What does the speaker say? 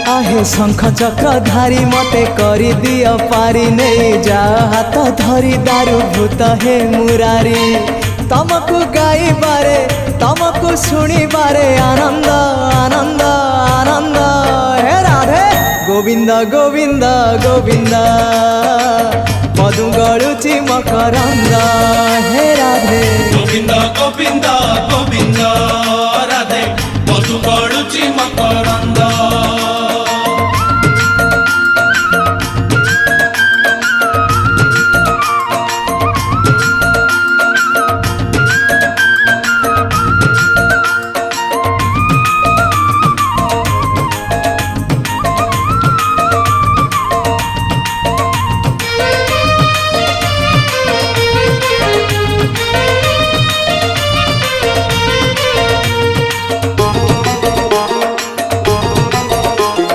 आहे शंख चक्र धारी मते करी दियो पारी नहीं जा हाथ धरी दारू भूत हे मुरारी तमको गाइबारे तमको शुणिबारे आनंद आनंद आनंद हे राधे गोविंद गोविंद गोविंद मधु गलुची मकरंद हे राधे गोविंद गोविंद गोविंद राधे मधु गलुची मकरंद।